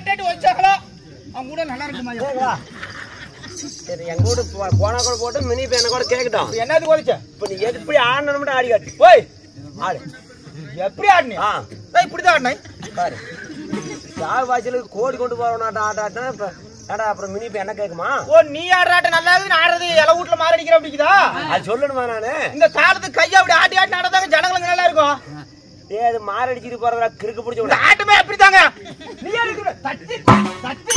கேட்டு வச்சாங்களோ அவங்க கூட நல்லா இருக்குமா? சரி எங்க கூட போனா கூட போட்டு மினி பேன கூட கேட்கட்டும். என்னது கோலிச்ச? இப்ப நீ எப்படி ஆடணும் ஆடி காட்டு. போய் ஆடு. எப்படி ஆடினி? நான் இப்படிதான் ஆடினேன் பாரு. சாவு வாசலுக்கு கோடி கொண்டு போறோம் ஆட்டாட்டா இப்ப அப்புறம் மினி பேன கேக்குமா? ஓ நீ ஆடுறாட்ட நல்லா இருக்கு, நான் ஆடுறது இல வீட்டுல மாற அடிக்கிற அப்படிக்குதா? அது சொல்லணுமா நானு? இந்த காலத்துக்கு கையை அப்படி ஆட்டி ஆட்டி நடந்தாங்க ஜனங்களுக்கு நல்லா இருக்கும். அது மாற அடிச்சுட்டு போறதா கிறுக்கு பிடிச்ச ஆட்டுமே அப்படித்தாங்க. நீ அடிக்கிற தட்டி தட்டி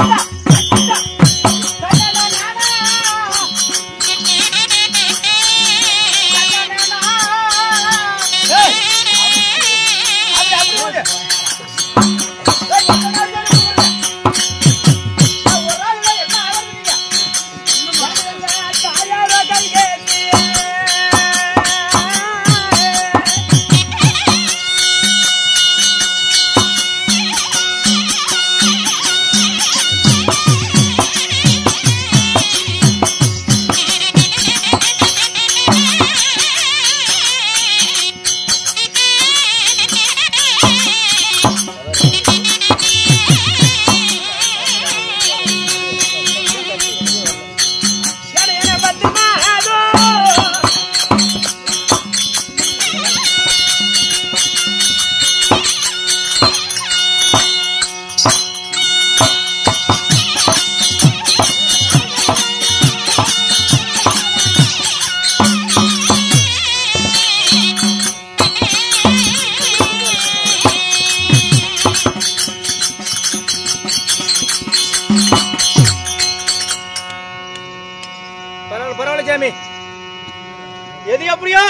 எது எப்படியோ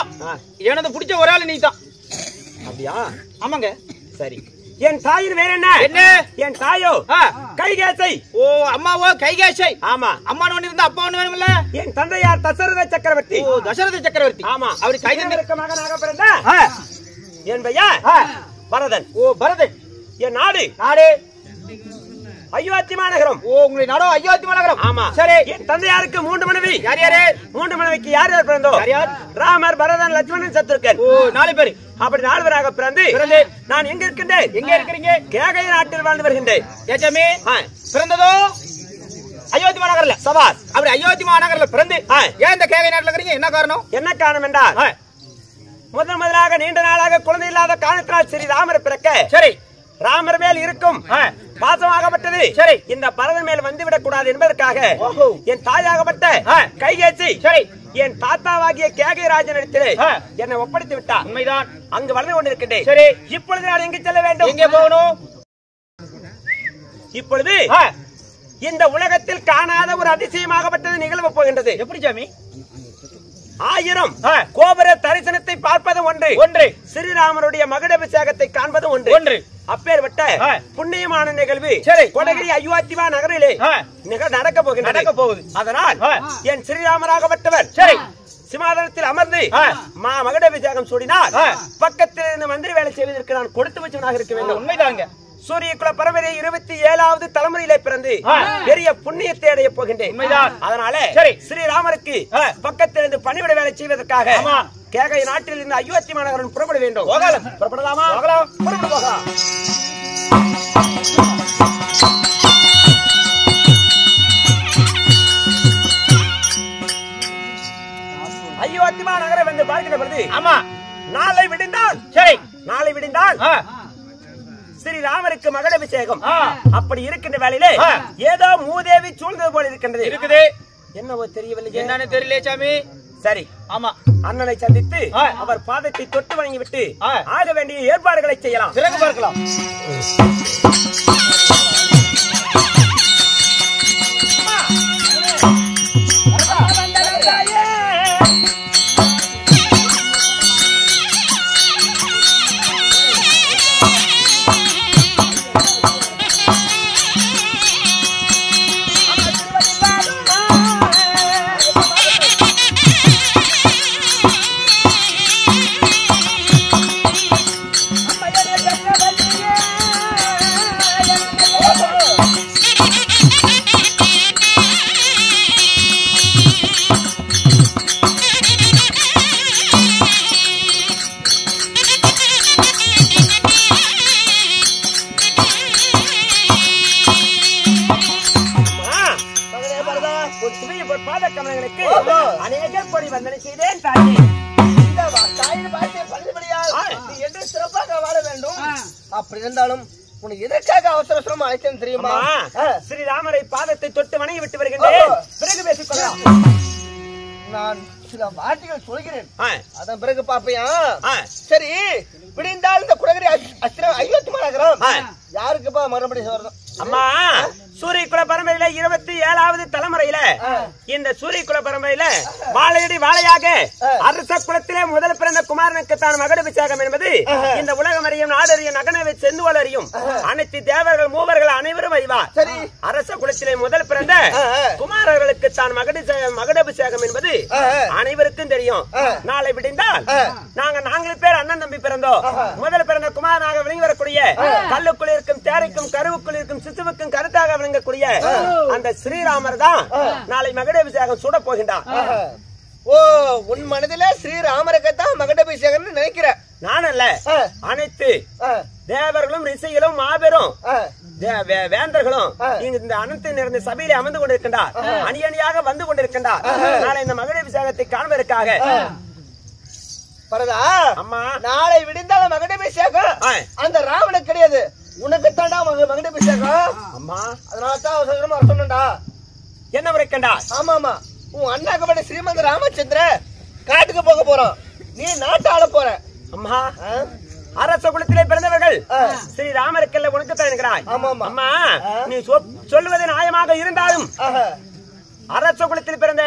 எனக்கு பிடிச்ச ஒரு ஆளு நீ தான். அப்படியா? ஆமாங்க. சரி என் தாயின் வேற என்ன? என்ன? என் தாயோ கைகேசை. ஓ அம்மாவோ கைகேசை. ஆமா. அம்மா ஒண்ணு இருந்தா அப்பா ஒண்ணு வேணும்ல. என் தந்தையார் தசரத சக்கரவர்த்தி. ஓ தசரத சக்கரவர்த்தி. ஆமா. அவரு கைதந்திருக்க மகனாக பிறந்த என் பெயர் பரதன். ஓ பரதன். என் நாடு அயோத்தி மாநகரம். ஓ உங்களுடைய நாடோ அயோத்தி மாநகரம். ஆமா. சரி என் தந்தையாருக்கு 3 மனைவி. யார் யாரு? 3 மனைவிக்கு யார் யார் பிறந்தோம்? யார் யார்? ராமர், பரதன், லட்சுமணன், சத்ருகன். ஓ 4 பேர். அப்படி 4 பேராக பிறந்து நான் எங்க இருக்கின்றேன்? எங்க இருக்கிறீங்க? கேகை நாட்டில் வாழ்ந்து வருகின்றேன். ஏச்சாமி பிறந்ததோ அயோத்தி மாநகர்ல. சவாஸ். அப்படி அயோத்தி மாநகர்ல பிறந்து ஏன் இந்த கேகை நாட்டுல இருக்கீங்க? என்ன காரணம்? என்ன காரணம் என்றால் முதலாக நீண்ட நாளாக குழந்தை இல்லாத காரணத்தினால் ஸ்ரீ ராமர் பிறக்க சரி ராமர் மேல் இருக்கும் பாசமாகப்பட்டது சரி இந்த பரதன் மேல் வந்துவிடக் கூடாது என்பதற்காக என் தாயாகப்பட்ட கைகேசி சரி என் தாத்தாவாகிய கேகை ராஜனிடத்திலே என்னை ஒப்படைத்து விட்டார். உண்மைதான். அங்கு வளர்ந்து கொண்டிருக்கின்றேன். சரி இப்பொழுது நான் எங்கு செல்ல வேண்டும்? எங்கே போகணும்? இப்பொழுது இந்த உலகத்தில் காணாத ஒரு அதிசயமாகப்பட்டது நிகழ்வு போகின்றது. எப்படி சாமி? 1000 கோபுர தரிசனத்தை பார்ப்பது ஒன்று, ஸ்ரீராமருடைய மகுடாபிஷேகத்தை காண்பது ஒன்று. அப்பேற்பட்ட புண்ணியமான நிகழ்வு கொடகிரி அயோத்தி நகரிலே நடக்க போகுது. அதனால் என் ஸ்ரீராமராகப்பட்டவர் சிமாதனத்தில் அமர்ந்து மகுடாபிஷேகம் சூடினார். பக்கத்தில் இருந்து மந்திரி வேலை செய்வதற்கு நான் கொடுத்து வச்சவனாக இருக்க வேண்டும். உண்மைதாங்க. சூரிய குல பரம்பரை 27வது தலைமுறையிலே பிறந்து பெரிய புண்ணியத்தை அடைய போகின்றேன். அதனால ஸ்ரீராமருக்கு பக்கத்திலிருந்து பணிவிட வேலை செய்வதற்காக கேகை நாட்டில் இருந்து அயோத்தி மாநகரம் புறப்பட வேண்டும். புறப்படலாமா? புறப்பட போகலாம். அயோத்தி மாநகரம் வந்து பார்க்கிற பொழுது நாளை விடிந்தால் ஸ்ரீராமருக்கு மகுடாபிஷேகம். அப்படி இருக்கின்ற வேளையிலே ஏதோ மூதேவி சூழ்ந்தது போல இருக்குது. என்னவோ தெரியவில்லை. என்னன்னு தெரியல சாமி. சரி ஆமா அண்ணனை சந்தித்து அவர் பாதத்தை தொட்டு வணங்கி விட்டு ஆக வேண்டிய ஏற்பாடுகளை செய்யலாம். பிறகு பார்க்கலாம். பாத கமலங்களுக்கு அநேக கோடி வந்தனை செய்தேன் தாயே. இந்த தாயின் பாட்டிய பள்ளிபடியால் நீ என்று சிறப்பாக வாழ வேண்டும். அப்படி இருந்தாலும் உனக்கு எதற்காக அவசர அவசரமா அழைச்சேன் தெரியுமா? ஸ்ரீராமரை பாதத்தை தொட்டு வணங்கி விட்டு வருகின்றேன். பிறகு பேசிக்கொள்ளலாம். நான் சில வார்த்தைகள் சொல்கிறேன், அதன் பிறகு பாப்பையா? சரி, விடிந்தால் இந்த குடகிரி அயோத்தி நகரம் யாருக்குப்பா மறுபடியும் சொல்றோம்? அம்மா, சூரிய குல பரம்பரையில 27வது தலைமுறையில இந்த சூரிய குல பரம்பரையில வாழையடி வாழையாக அரச குலத்திலே முதல் பிறந்த குமாரனுக்கு தான் மகுடாபிஷேகம் என்பது இந்த உலகம் அறியும் நாடறியும் நகனவை செந்துவல் அறியும் அனைத்து தேவர்கள் மூவர்கள் அனைவரும் அறிவார். அரச குலத்திலே முதல் பிறந்த குமாரர்களுக்கு தான் மகுடாபிஷேகம் என்பது அனைவருக்கும் தெரியும். நாளை விடிந்தால் நாங்களே பேர் அண்ணன் தம்பி பிறந்தோம். முதல் பிறந்த குமாரனாக விளங்கி வரக்கூடிய கல்லுக்குள் இருக்கும் தேரைக்கும் கருவுக்குள் இருக்கும் சிசுவுக்கும் கருத்தாக விளங்கக்கூடிய அந்த ஸ்ரீராமர் தான் நாளை மகுடாபிஷேகம் சூட போகின்றார். ஓ, உன் மனதில ஸ்ரீராமருக்கு தான் மகுடாபிஷேகம் நினைக்கிற? நான் அல்ல, அனைத்து தேவர்களும் ரிஷிகளும் மாபெரும் வேந்தர்களும் இந்த அனைத்து நிறைந்த சபையிலே அமர்ந்து கொண்டிருக்கின்றார். அணி அணியாக வந்து கொண்டிருக்கின்றார். நாளை இந்த மகுடாபிஷேகத்தை காண்பதற்காக. பரதா அம்மா, நாளை விடிந்தால மகுடாபிஷேகம் அந்த ராவனுக்கு கிடையாது, உனக்கு தாண்டா மகுடாபிஷேகம். அம்மா, அதனாலதான் அவசரமா சொன்னா. என்ன முறைக்கண்டா? ஆமா ஆமா, உன் அண்ணாக்கு பட்ட ஸ்ரீமந்த ராமச்சந்திர காட்டுக்கு போக போறோம், நீ நாட்டு ஆள போற. அம்மா, அரச குலத்திலே பிறந்தவர்கள் ஸ்ரீராமருக்கெல்லாம் உனக்கு தான் இருக்கிறாய். அம்மா, நீ சொல்லுவது நியாயமாக இருந்தாலும் அரச குலத்தில் பிறந்த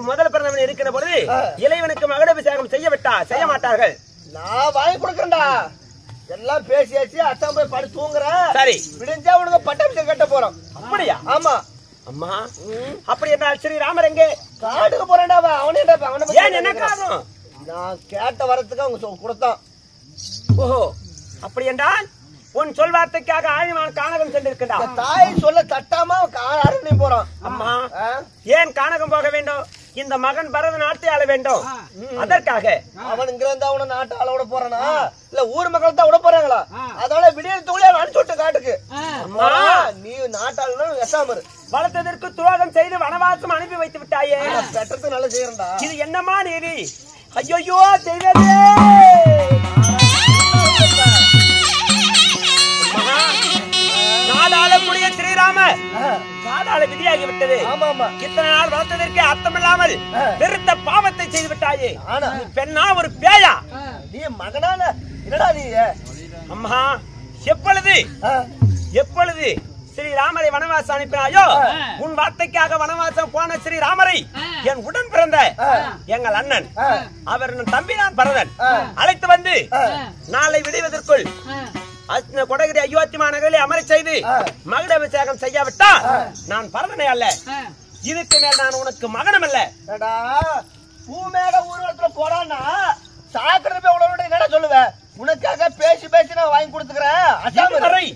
முதல் பிறந்தவன் இருக்கிற பொழுது இளைவனுக்கு மகுடாபிஷேகம் செய்ய மாட்டார்கள். நான் வாங்கி கொடுக்கறேன்டா. எல்லாம் பேசியாச்சு, அத்தான் போய் படு தூங்குறேன். சரி, விடிஞ்சா உனக்கு பட்டாபிஷேகம் கட்ட போறோம். அப்படியா? ஆமா. அம்மா, அப்படி என்றால் ஸ்ரீராமர் எங்கே? காட்டுக்கு போறேன்டா. அவனே ஏன் என்ன காரணம்? நான் கேட்ட வரத்துக்கு அவங்க கொடுத்தான். ஓஹோ, அப்படி என்றால் உன் சொல் வார்த்தைக்காக ஆழிமான் கானகம் சென்றிருக்கிறான். தாய் சொல்ல தட்டாம அரண்மனை போறான். அம்மா, ஏன் கானகம் போக வேண்டும்? இந்த மகன் பரத நாட்டை ஆள வேண்டும். அதற்காக அவன் இங்க இருந்தா அவன நாட்டை ஆள விட போறானா இல்ல ஊர் மக்கள் தான் விட போறாங்களா? அதனால விடியல் தூளியா அனுப்பிச்சு காட்டுக்கு. நீ நாட்டாளு எசாமரு வளர்த்ததற்கு துரோகம் செய்து வனவாசம் அனுப்பி வைத்து விட்டாயே. பெற்றதுக்கு நல்லா செய்யறா. இது என்னமா நீதி? ஐயோ தெய்வமே, நாடாளக்கூடிய ஸ்ரீராமர் நாடாள விதியாகிவிட்டது. இத்தனை நாள் வளர்த்ததற்கு அர்த்தமில்லாமல் பெருத்த பாவத்தை செய்து விட்டாயே. பெண்ணா ஒரு பேயா? நீ மகனால என்னடா நீ? அம்மா, எப்பொழுது ஸ்ரீராமரை வனவாசம் அனுப்பினாயோ உன் வார்த்தைக்காக வனவாசம் போன ஸ்ரீராமரை என் உடன் பிறந்த எங்கள் அண்ணன் அவர் தம்பி நான் பரதன் அழைத்து வந்து நாளை விடுவதற்குள் கொடகிரி அயோத்தி மாநகரிலே அமர செய்து மகுடாபிஷேகம் செய்யாவிட்டா நான் பரதனை அல்ல. இதுக்கு மேல் நான் உனக்கு மகனம் அல்ல. பூமேக ஊர்வலத்துல போறான்னா சாக்கிரதை உடனே என்ன சொல்லுவேன்? உனக்காக பேசி நான் வாங்கி கொடுத்துக்கிறேன்.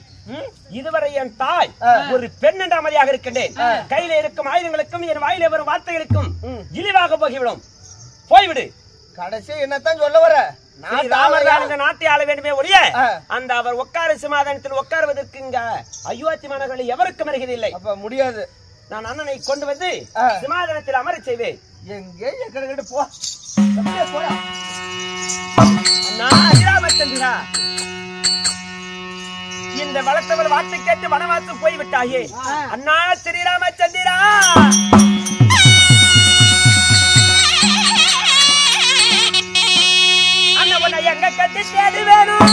இதுவரை என் தாய் ஒரு பெண் என்ற அமைதியாக இருக்கின்றேன். கையில இருக்கும் ஆயுதங்களுக்கும் என் வாயில வரும் வார்த்தைகளுக்கும் இழிவாக போகிவிடும். போய்விடு. கடைசி என்னத்தான் சொல்ல வர? நாட்டை ஆள வேண்டுமே ஒழிய அந்த அவர் உட்கார சிமாதானத்தில் உட்காருவதற்கு இங்க அயோத்தி மாநகரில் எவருக்கும் அருகதில்லை. அப்ப முடியாது. நான் அண்ணனை கொண்டு வந்து சிமாதானத்தில் அமர செய்வேன். எங்கே போ ராமச்சந்திரா, இந்த வளர்த்தவர் வார்த்தை கேட்டு வனவாசம் போய்விட்டாயே. அண்ணா ஸ்ரீராமச்சந்திரா, அண்ணனை எங்க கட்டி தேடி வேணும்.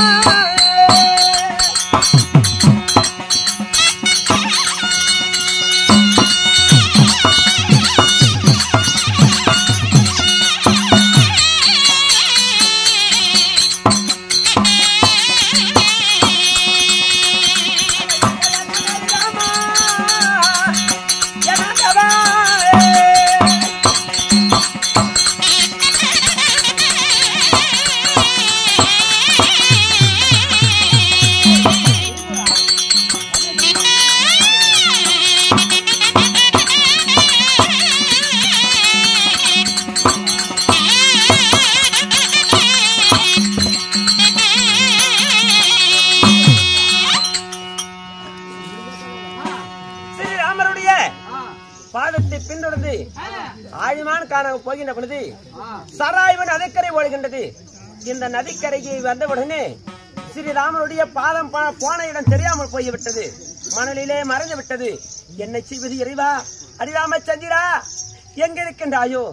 பாதத்தை பின்தொடர்ந்து ஆழிமான காண போகின்ற பொழுது சராய்வு நதிக்கரை ஓடுகின்றது. இந்த நதிக்கரைக்கு வந்தவுடனே ஸ்ரீராமனுடைய பாதம் போன இடம் தெரியாமல் போய்விட்டது. மணலிலே மறைந்து விட்டது. என்னை செய்வது இறைவா, அரிராமச்சந்திரா எங்க இருக்கின்றாயோ?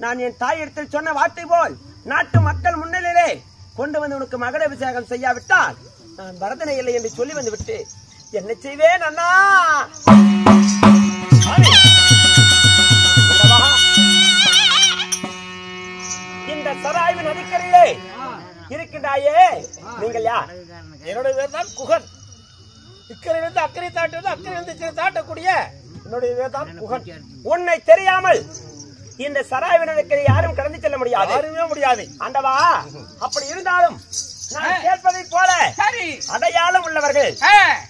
நான் என் தாய் இடத்தில் சொன்ன வார்த்தை போல் நாட்டு மக்கள் முன்னிலையிலே கொண்டு வந்து உனக்கு மகுடாபிஷேகம் செய்யாவிட்டால் நான் பரதனை இல்லை என்று சொல்லி வந்து விட்டு என்ன செய்வேன் அண்ணா? இந்த சராய்வு நதிக்கரையிலே இருக்கின்றாயே, நீங்கள் யார்? என்னுடைய பேர் தான் குகன். இக்கரையிலிருந்து அக்கறை தாட்டுவது, அக்கறையிலிருந்து தாட்டக்கூடிய என்னுடைய பேர் தான் குகன். உன்னை தெரியாமல் இந்த சராய்வு நதிக்கரை யாரும் கடந்து செல்ல முடியாது. யாருமே முடியாது ஆண்டவா. அப்படி இருந்தாலும் நான் கேட்பதை போல அடையாளம் உள்ளவர்கள்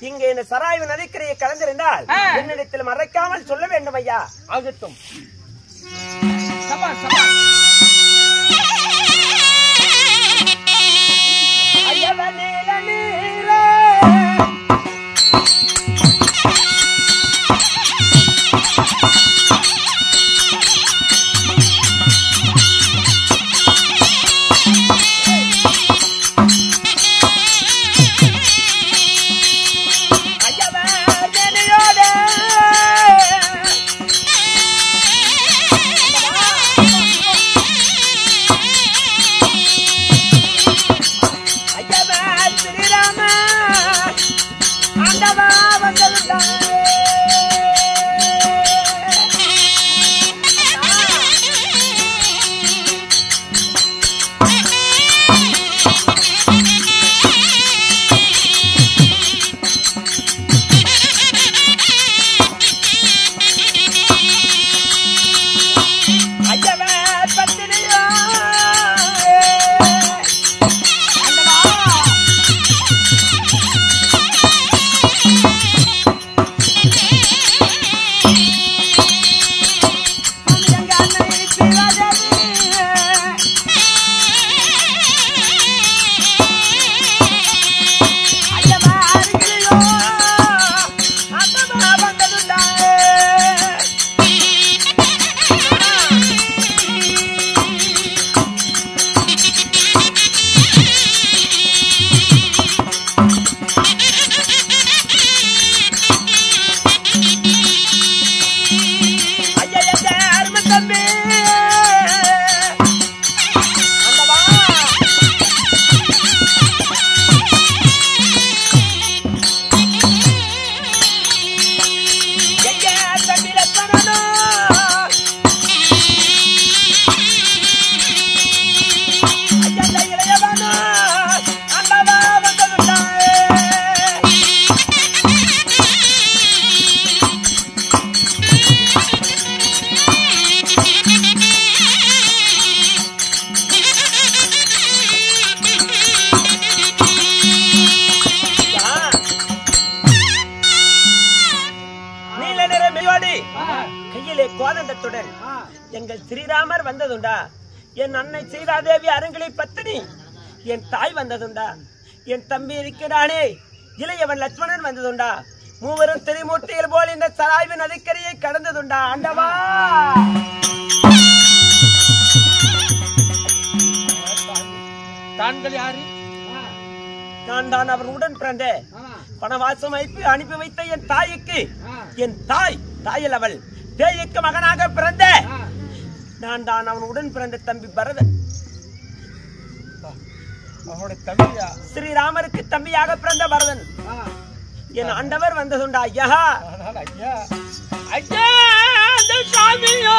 இங்கே இந்த சராய்வு நதிக்கரையை கலந்திருந்தால் என்னிடத்தில் மறைக்காமல் சொல்ல வேண்டும் ஐயா. ஆகட்டும். எங்கள் ஸ்ரீராமர் வந்ததுண்டா? என் அன்னை சீதாதேவி அருங்கிலை பத்தினி என் தாய் வந்ததுண்டா? என் தம்பி இருக்கிறானே இளையவன் லட்சுமணன் வந்ததுண்டா? மூவரும் திரிமூர்த்திகள் போல் இந்த சராய்வு நதிக்கரையை கடந்ததுண்டா? ஆண்டவா, தான்கள் யாரு? நான் தான் அவருடன் பிறந்த பணவாசம் அனுப்பி வைத்த என் தாய்க்கு என் தாயில் அவள் தேய்க்கு மகனாக பிறந்த நான் தான் அவனுடன் பிறந்த தம்பி பரதன். ஸ்ரீராமருக்கு தம்பியாக பிறந்த பரதன் என் ஆண்டவர் வந்ததுண்டா? ஐயா ஐயா சாமியோ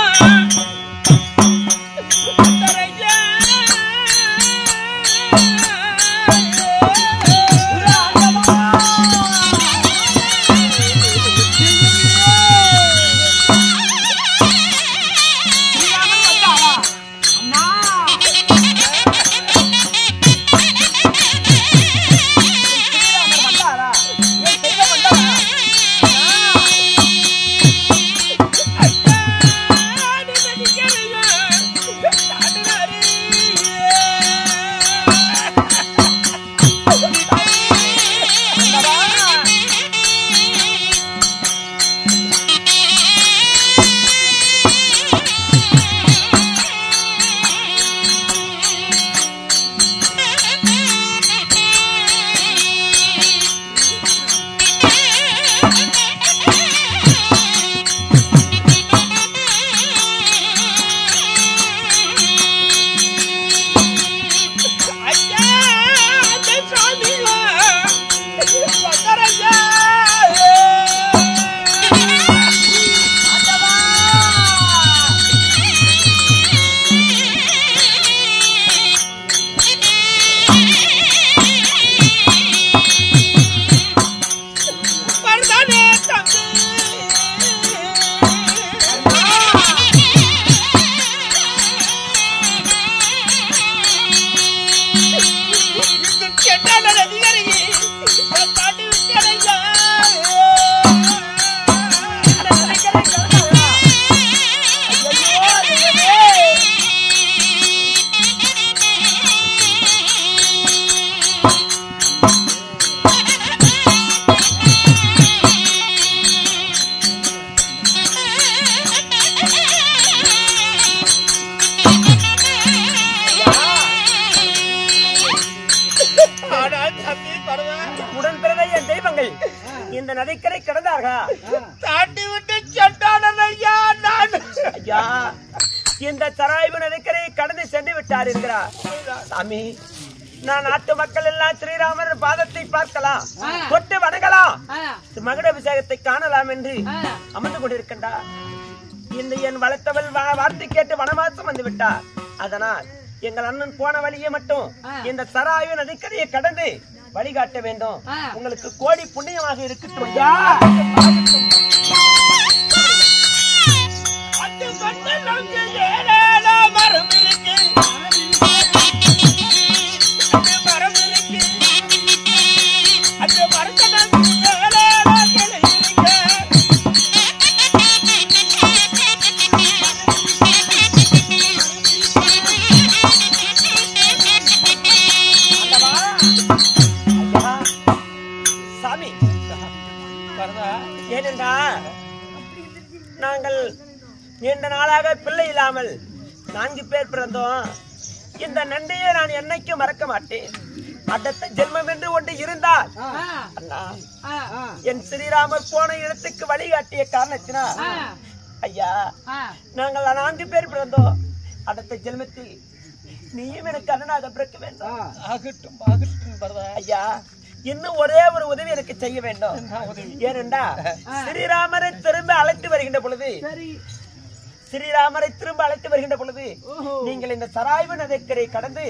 தாட்டி விட்டு சென்றான் ஐயா. நான் ஐயா இந்த சராய்வு நதிக்கரை கடந்து சென்று விட்டார் என்கிறார் சாமி. நான் நாட்டு மக்கள் எல்லாம் ஸ்ரீராமர் பாதத்தை பார்க்கலாம், தொட்டு வணங்கலாம், மகுட அபிஷேகத்தை காணலாம் என்று அமர்ந்து கொண்டிருக்கின்றார். இந்த என் வளர்த்தவள் வார்த்தை கேட்டு வனவாசம் வந்து விட்டார். அதனால் எங்கள் அண்ணன் போன வழியை மட்டும் இந்த சராயு நதிக்கரையை கடந்து வழிகாட்ட வேண்டும். உங்களுக்கு கோடி புண்ணியமாக இருக்கட்டும் ஐயா. ஏனென்றா நாங்கள் நீண்ட நாளாக பிள்ளை இல்லாமல் 4 பேர் பிறந்தோம். இந்த நன்றியை நான் என்னைக்கும் மறக்க மாட்டேன். அடுத்த ஜென்மம் என்று ஒன்று இருந்தால் அண்ணா என் ஸ்ரீராமர் போன இடத்துக்கு வழிகாட்டிய காரணத்தினா ஐயா நாங்கள் 4 பேர் பிறந்தோம். அடுத்த ஜென்மத்தில் நீயும் எனக்கு அண்ணனாக பிறக்க வேண்டும். ஐயா இன்னும் ஒரே ஒரு உதவி எனக்கு செய்ய வேண்டும். ஏனென்றா ஸ்ரீராமரை திரும்ப அழைத்து வருகின்ற பொழுது நீங்கள் இந்த சராய்வு நதிக்கரை கடந்து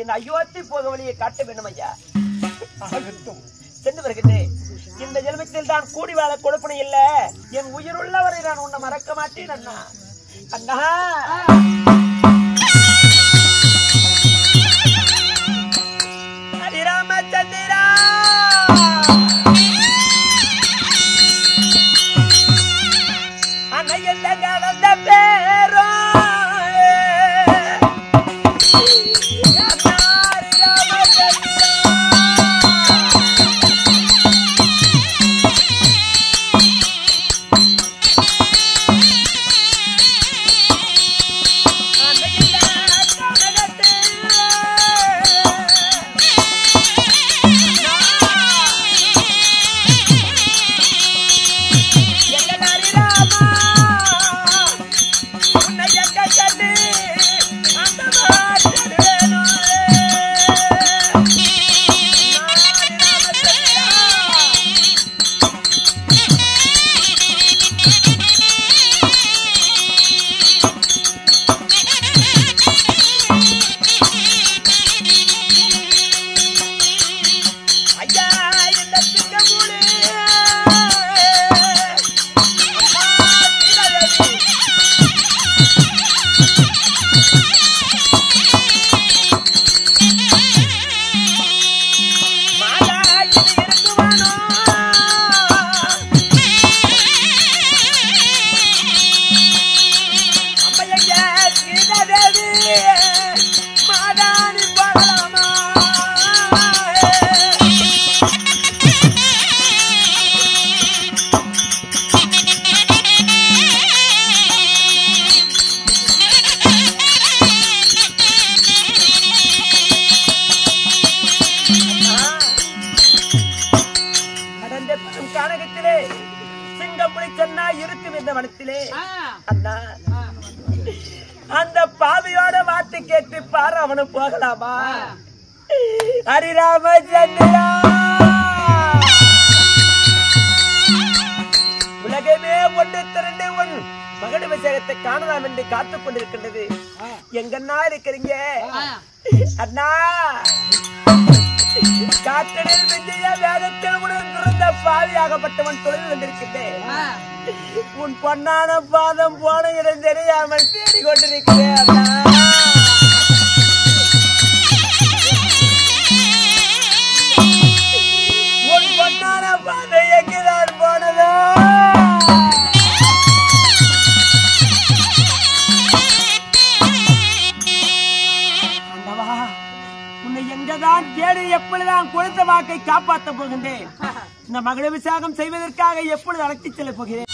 என் அயோத்தி போக வழியை காட்ட வேண்டும் ஐயா. சென்று வருகின்றேன். இந்த ஜென்மத்தில் தான் கூடி வாழ கொடுப்பனை இல்ல, என் உயிருள்ளவரை நான் உன்னை மறக்க மாட்டேன் அண்ணா. அண்ணா ஹரிராமச்சந்திரா அன்னையல்ல கலந்த பேரோ அந்த பாவியோட வார்த்தை கேட்டு பாரு அவனு போகலாமா? ஹரிராமச்சந்திரா உலகமே ஒன்று திரண்டு உன் மகட விசேகத்தை காணலாம் என்று காத்துக் கொண்டிருக்கின்றது. எங்கண்ணா இருக்கிறீங்க அண்ணா? காற்றலில் விஜய வேதத்தில் உணர்ந்திருந்த பாவியாகப்பட்டவன் தொழில் வந்திருக்கின்றேன். உன் பொன்னான பாதம் போன இடம் தெரியாமல் தேடிக்கொண்டிருக்கிறேன் அண்ணா. உன் பொன்னான பாதம் எங்கேதான் போனதோ? உன்னை எங்கதான் தேடி எப்பொழுதுதான் கொடுத்த வாக்கை காப்பாற்ற போகின்றேன். இந்த மகள விசாகம் செய்வதற்காக எப்பொழுது அழைத்துச் செல்ல போகிறேன்?